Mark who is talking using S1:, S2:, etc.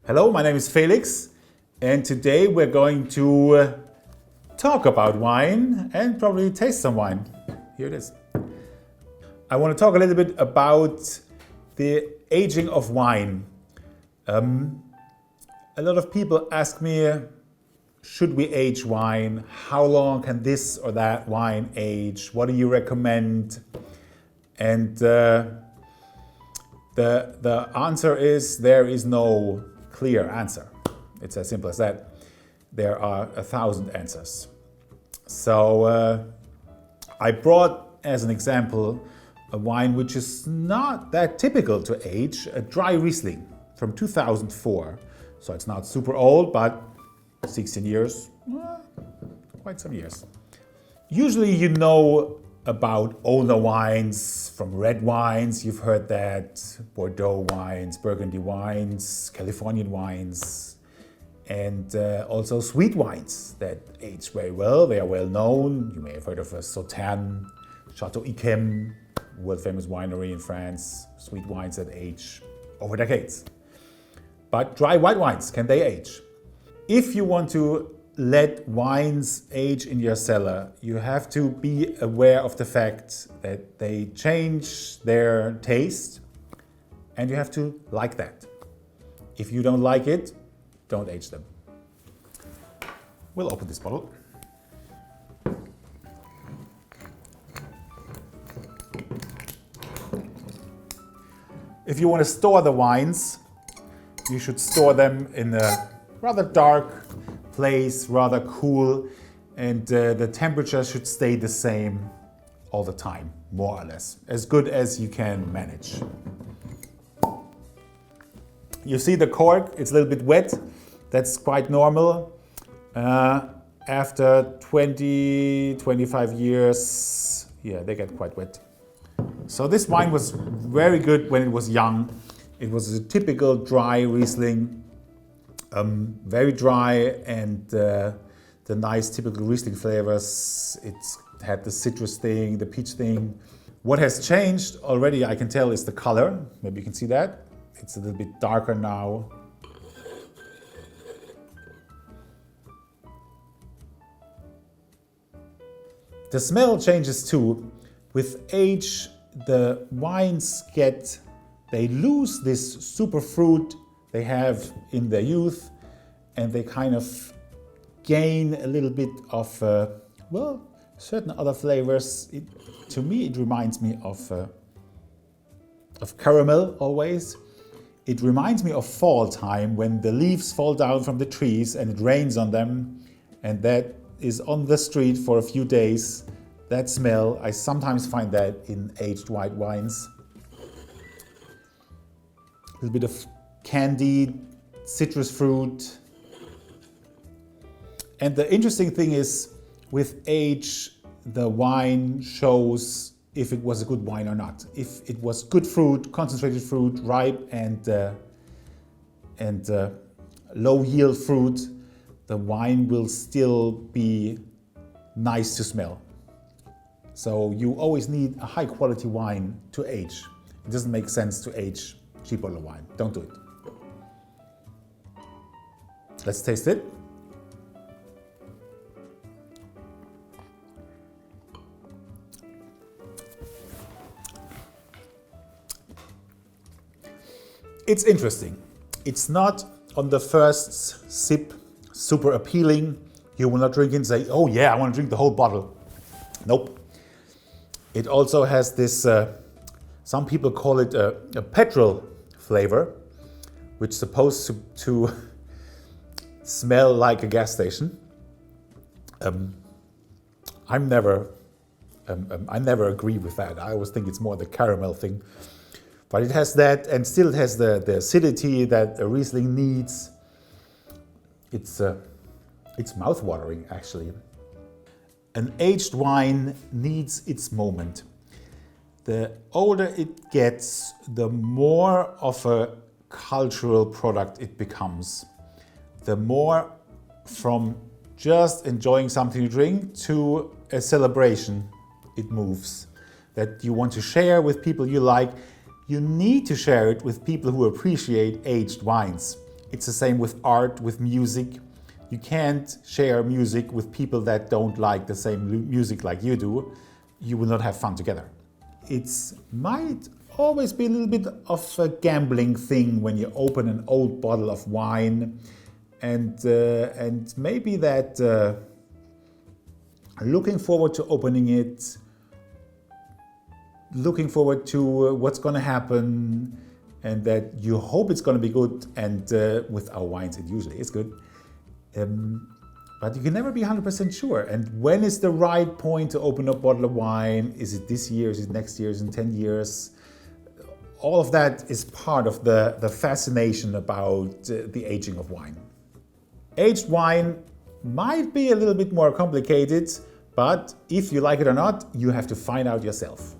S1: Hello, my name is Felix, and today we're going to talk about wine and probably taste some wine. Here it is. I want to talk a little bit about the aging of wine. A lot of people ask me, should we age wine? How long can this or that wine age? What do you recommend? And the answer is there is no clear answer. It's as simple as that. There are 1,000 answers. So I brought as an example a wine which is not that typical to age, a dry Riesling from 2004. So it's not super old, but 16 years, quite some years. Usually you know about older wines from red wines, you've heard that, Bordeaux wines, Burgundy wines, Californian wines, and also sweet wines that age very well. They are well known. You may have heard of Sauternes, Chateau Yquem, world famous winery in France, sweet wines that age over decades. But dry white wines, can they age? If you want to let wines age in your cellar, you have to be aware of the fact that they change their taste, and you have to like that. If you don't like it, don't age them. We'll open this bottle. If you want to store the wines, you should store them in a rather dark place, rather cool, and the temperature should stay the same all the time, more or less, as good as you can manage. You see the cork, it's a little bit wet. That's quite normal. After 20, 25 years, they get quite wet. So this wine was very good when it was young. It was a typical dry Riesling. Very dry, and the nice typical Riesling flavors. It had the citrus thing, the peach thing. What has changed already, I can tell, is the color. Maybe you can see that. It's a little bit darker now. The smell changes too. With age, the wines they lose this super fruit they have in their youth, and they kind of gain a little bit of, certain other flavors. To me, it reminds me of caramel always. It reminds me of fall time when the leaves fall down from the trees and it rains on them, and that is on the street for a few days. That smell, I sometimes find that in aged white wines. A little bit of candied citrus fruit. And the interesting thing is, with age, the wine shows if it was a good wine or not. If it was good fruit, concentrated fruit, ripe and low yield fruit, the wine will still be nice to smell. So you always need a high quality wine to age. It doesn't make sense to age cheap bottle of wine. Don't do it. Let's taste it. It's interesting. It's not on the first sip super appealing. You will not drink it and say, oh yeah, I want to drink the whole bottle. Nope. It also has this, some people call it a petrol flavor, which is supposed to smell like a gas station. I never agree with that. I always think it's more the caramel thing. But it has that, and still it has the acidity that a Riesling needs. It's mouth-watering, actually. An aged wine needs its moment. The older it gets, the more of a cultural product it becomes. The more from just enjoying something to drink to a celebration it moves. That you want to share with people you like. You need to share it with people who appreciate aged wines. It's the same with art, with music. You can't share music with people that don't like the same music like you do. You will not have fun together. It might always be a little bit of a gambling thing when you open an old bottle of wine, and maybe that looking forward to opening it, looking forward to what's going to happen, and that you hope it's going to be good. And with our wines, it usually is good. But you can never be 100% sure. And when is the right point to open a bottle of wine? Is it this year? Is it next year? Is it in 10 years? All of that is part of the fascination about the aging of wine. Aged wine might be a little bit more complicated, but if you like it or not, you have to find out yourself.